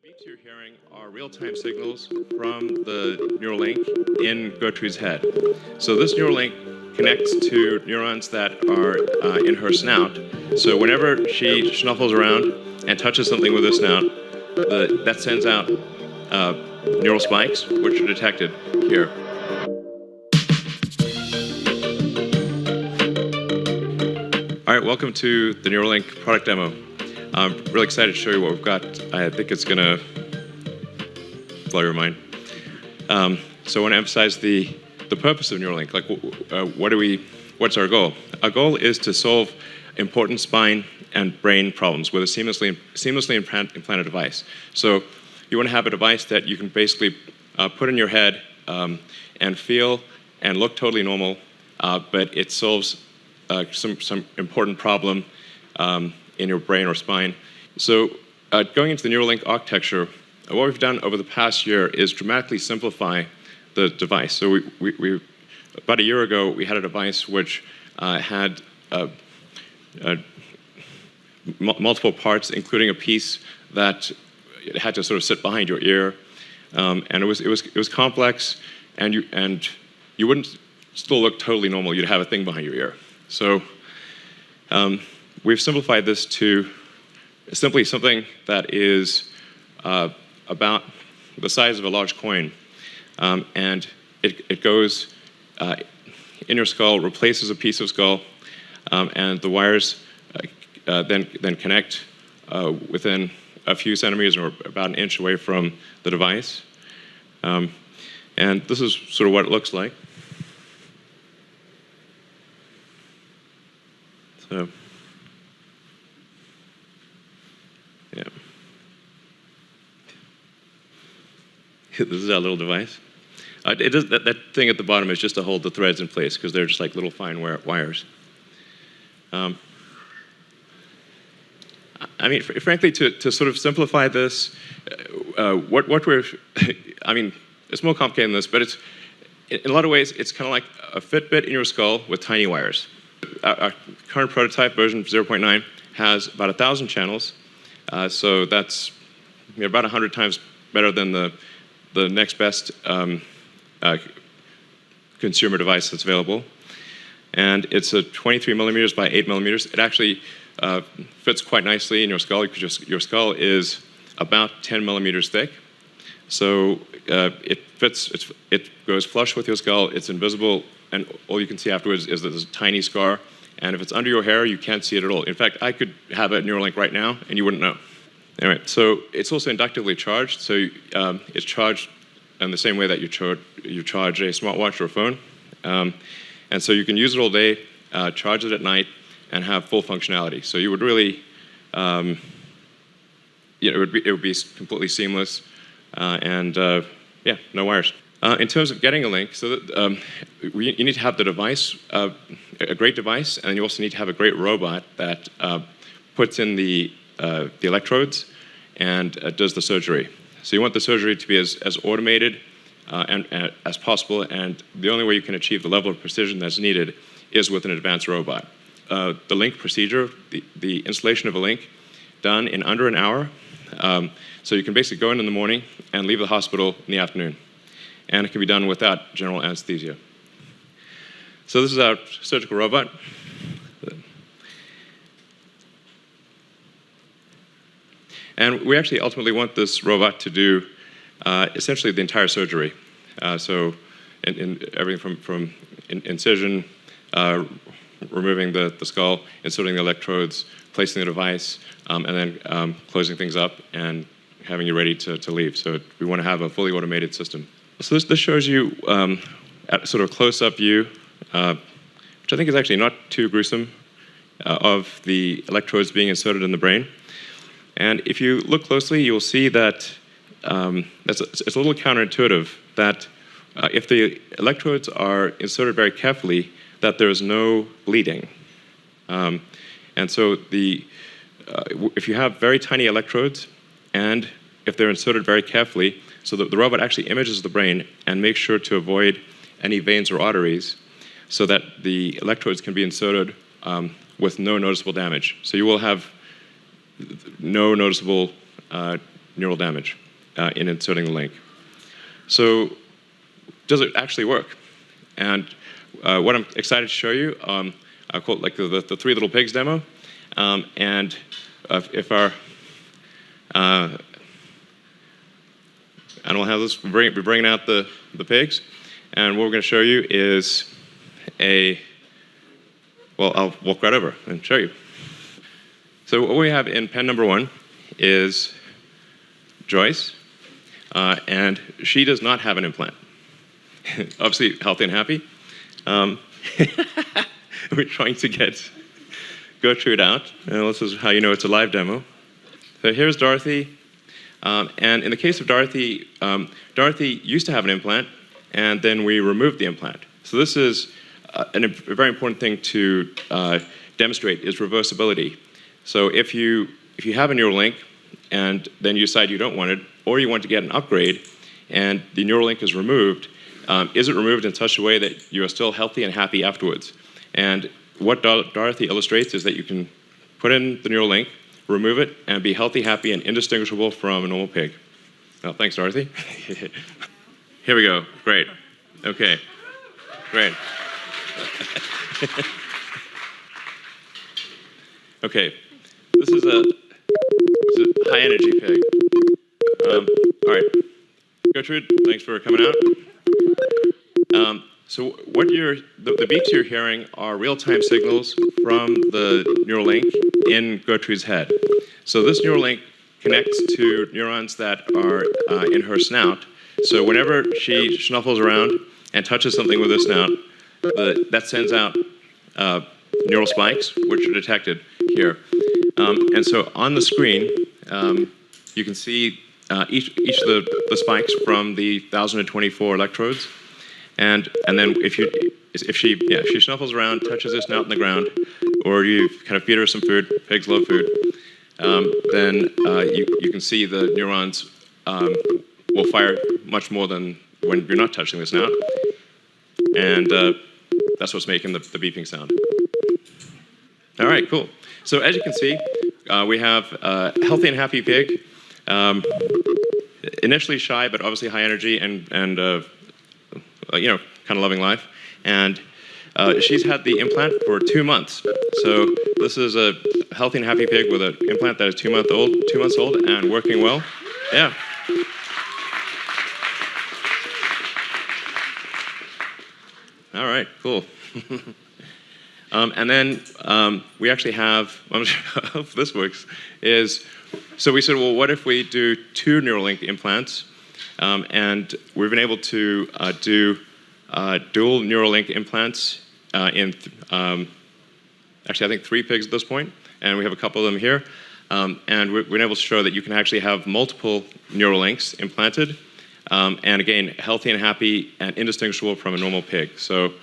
The beeps you're hearing are real-time signals from the Neuralink in Gertrude's head. So this Neuralink connects to neurons that are in her snout. So whenever she snuffles around and touches something with her snout, that sends out neural spikes, which are detected here. All right, welcome to the Neuralink product demo. I'm really excited to show you what we've got. I think it's going to blow your mind. So I want to emphasize the purpose of Neuralink. Like, what's our goal? Our goal is to solve important spine and brain problems with a seamlessly implanted device. So you want to have a device that you can basically put in your head and feel and look totally normal, but it solves some important problem in your brain or spine. So going into the Neuralink architecture, what we've done over the past year is dramatically simplify the device. So we about a year ago, we had a device which had multiple parts, including a piece that had to sort of sit behind your ear, and it was complex, and you wouldn't still look totally normal. You'd have a thing behind your ear. So we've simplified this to simply something that is about the size of a large coin, and it goes in your skull, replaces a piece of skull, and the wires then connect within a few centimeters or about an inch away from the device. And this is sort of what it looks like. So, yeah. This is our little device. That thing at the bottom is just to hold the threads in place because they're just like little fine wires. I mean, frankly, to sort of simplify this, what we're, I mean, it's more complicated than this, but it's, in a lot of ways, it's kind of like a Fitbit in your skull with tiny wires. Our current prototype, version 0.9, has about 1,000 channels, so that's about 100 times better than the next best consumer device that's available. And it's a 23 millimeters by 8 millimeters. It actually fits quite nicely in your skull because your skull is about 10 millimeters thick. So it fits, it goes flush with your skull, it's invisible, and all you can see afterwards is that there's a tiny scar. And if it's under your hair, you can't see it at all. In fact, I could have a Neuralink right now, and you wouldn't know. Anyway, so it's also inductively charged. So it's charged in the same way that you charge a smartwatch or a phone. And so you can use it all day, charge it at night, and have full functionality. So you would really, it would be completely seamless, and yeah, no wires. In terms of getting a link, so that, you need to have the device, a great device, and you also need to have a great robot that puts in the electrodes and does the surgery. So you want the surgery to be as automated and as possible, and the only way you can achieve the level of precision that's needed is with an advanced robot. The link procedure, the installation of a link, done in under an hour. So you can basically go in the morning and leave the hospital in the afternoon. And it can be done without general anesthesia. So this is our surgical robot. And we actually ultimately want this robot to do essentially the entire surgery. So in everything from incision, removing the skull, inserting the electrodes, placing the device, and then closing things up and having you ready to leave. So we want to have a fully automated system. So this shows you at sort of close-up view, which I think is actually not too gruesome, of the electrodes being inserted in the brain. And if you look closely, you'll see that it's a little counterintuitive that if the electrodes are inserted very carefully, that there's no bleeding. And so if you have very tiny electrodes, and if they're inserted very carefully, so that the robot actually images the brain and makes sure to avoid any veins or arteries so that the electrodes can be inserted with no noticeable damage. So you will have no noticeable neural damage in inserting the link. So does it actually work? And what I'm excited to show you, I call it like the Three Little Pigs demo. And if our animal handlers, we're bringing out the pigs. And what we're going to show you is well, I'll walk right over and show you. So what we have in pen number 1 is Joyce. And she does not have an implant. Obviously healthy and happy. We're trying to get Gertrude out. And this is how you know it's a live demo. So here's Dorothy. And in the case of Dorothy, Dorothy used to have an implant, and then we removed the implant. So this is a very important thing to demonstrate is reversibility. So if you have a Neuralink, and then you decide you don't want it, or you want to get an upgrade, and the Neuralink is removed, is it removed in such a way that you are still healthy and happy afterwards? And what Dorothy illustrates is that you can put in the Neuralink, remove it, and be healthy, happy, and indistinguishable from a normal pig. Oh, thanks, Dorothy. Here we go. Great. Okay. Great. Okay. This is a high-energy pig. All right. Gertrude, thanks for coming out. So what the beeps you're hearing are real-time signals from the Neuralink in Gertrude's head. So this Neuralink connects to neurons that are in her snout. So whenever she snuffles around and touches something with her snout, that sends out neural spikes, which are detected here. And so on the screen, you can see each of the spikes from the 1,024 electrodes. And then if she snuffles around, touches her snout in the ground, or you kind of feed her some food, pigs love food, then you can see the neurons will fire much more than when you're not touching the snout. And that's what's making the beeping sound. All right, cool. So as you can see, we have a healthy and happy pig, initially shy, but obviously high energy and kind of loving life. And she's had the implant for 2 months. So this is a healthy and happy pig with an implant that is 2 months old and working well. Yeah. All right, cool. And then we actually have, I'm not sure how this works, so we said, well, what if we do 2 Neuralink implants? And we've been able to do dual Neuralink implants in, actually, I think 3 pigs at this point, and we have a couple of them here. And we've been able to show that you can actually have multiple Neuralinks implanted, and again, healthy and happy and indistinguishable from a normal pig. So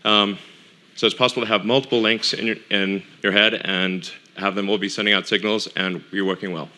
it's possible to have multiple links in your head and have them all be sending out signals and be working well.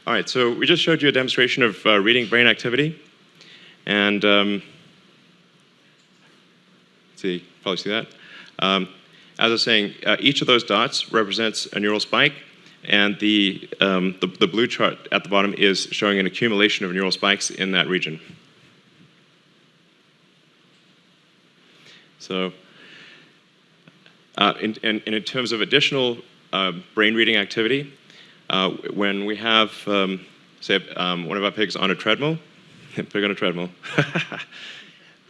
All right, so we just showed you a demonstration of reading brain activity. And probably see that. As I was saying, each of those dots represents a neural spike, and the blue chart at the bottom is showing an accumulation of neural spikes in that region. So in terms of additional brain reading activity, when we have, say, one of our pigs on a treadmill, pig on a treadmill,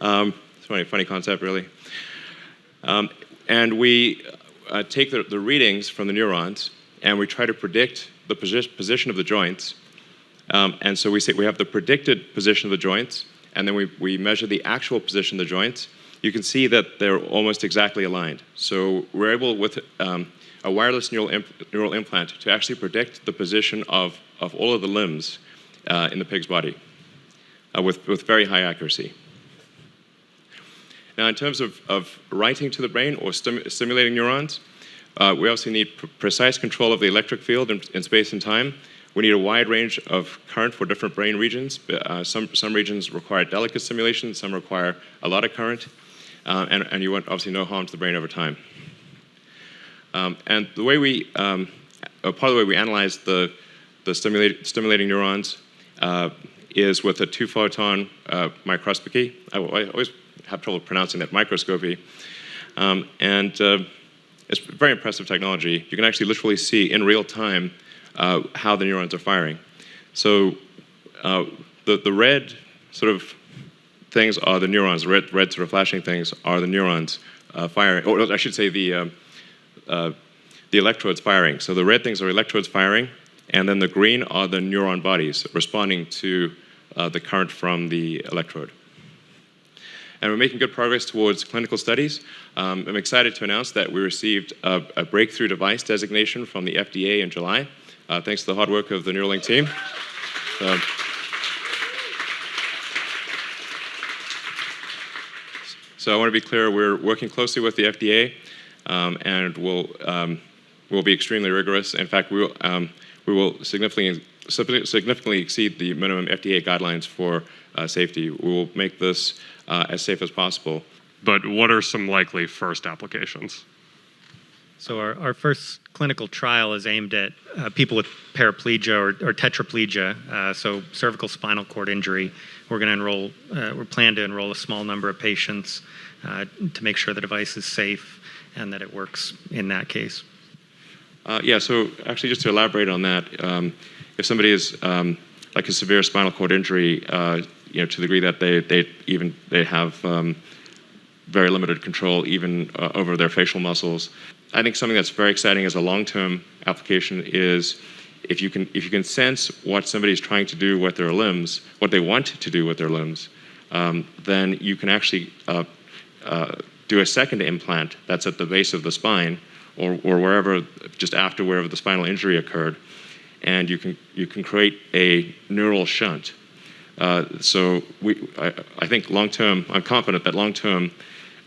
it's a funny concept, really. And we take the readings from the neurons, and we try to predict the position of the joints. And so we have the predicted position of the joints, and then we measure the actual position of the joints. You can see that they're almost exactly aligned. So we're able, with a wireless neural implant, to actually predict the position of all of the limbs in the pig's body with very high accuracy. Now, in terms of writing to the brain or stimulating neurons, we obviously need precise control of the electric field in space and time. We need a wide range of current for different brain regions. Some regions require delicate stimulation, some require a lot of current, and you want obviously no harm to the brain over time. And the way part of the way we analyze the the stimulating neurons is with a 2-photon microscopy. I always have trouble pronouncing that, microscopy. It's very impressive technology. You can actually literally see in real time how the neurons are firing. So the red sort of things are the neurons. The red sort of flashing things are the neurons firing, or I should say the electrodes firing. So the red things are electrodes firing, and then the green are the neuron bodies responding to the current from the electrode. And we're making good progress towards clinical studies. I'm excited to announce that we received a breakthrough device designation from the FDA in July, thanks to the hard work of the Neuralink team. So I want to be clear, we're working closely with the FDA, and we'll be extremely rigorous. In fact, we will significantly exceed the minimum FDA guidelines for safety. We will make this as safe as possible. But what are some likely first applications? So our first clinical trial is aimed at people with paraplegia or tetraplegia, so cervical spinal cord injury. We're going to enroll, we plan to enroll a small number of patients to make sure the device is safe and that it works in that case. Yeah, so actually just to elaborate on that, if somebody is like a severe spinal cord injury, to the degree that they have very limited control even over their facial muscles. I think something that's very exciting as a long-term application is if you can sense what somebody's trying to do with their limbs, what they want to do with their limbs, then you can actually do a second implant that's at the base of the spine or wherever, just after wherever the spinal injury occurred, and you can create a neural shunt. So I think long-term, I'm confident that long-term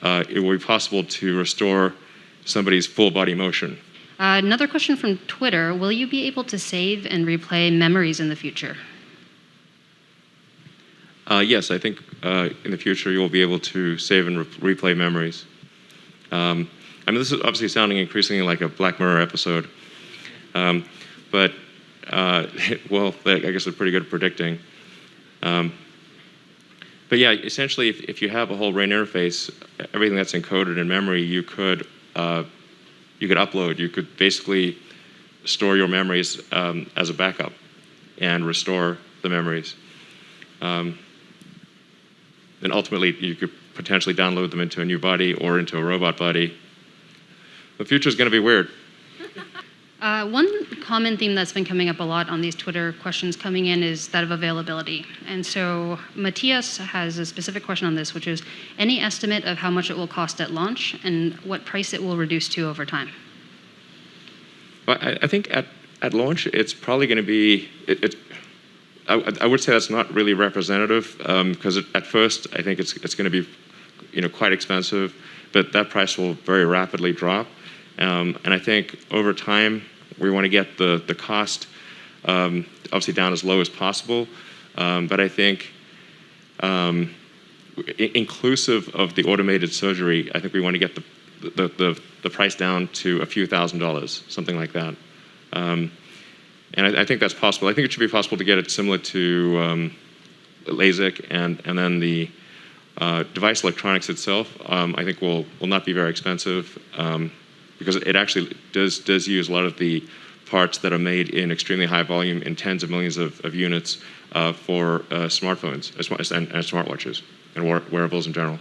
it will be possible to restore somebody's full body motion. Another question from Twitter, will you be able to save and replay memories in the future? Yes, I think in the future you will be able to save and replay memories. I mean, this is obviously sounding increasingly like a Black Mirror episode, but well, I guess they're pretty good at predicting. But yeah, essentially, if you have a whole brain interface, everything that's encoded in memory, you could upload. You could basically store your memories as a backup and restore the memories. And ultimately, you could potentially download them into a new body or into a robot body. The future is going to be weird. One common theme that's been coming up a lot on these Twitter questions coming in is that of availability. And so Matthias has a specific question on this, which is, any estimate of how much it will cost at launch and what price it will reduce to over time? Well, I think at launch, it's probably going to be, I would say that's not really representative, because at first, I think it's going to be quite expensive, but that price will very rapidly drop. And I think over time, we want to get the cost obviously down as low as possible. But I think inclusive of the automated surgery, I think we want to get the price down to a few $1,000s, something like that. And I think that's possible. I think it should be possible to get it similar to LASIK, and then the device electronics itself, I think will not be very expensive. Because it actually does use a lot of the parts that are made in extremely high volume in tens of millions of units for smartphones and smartwatches and wearables in general.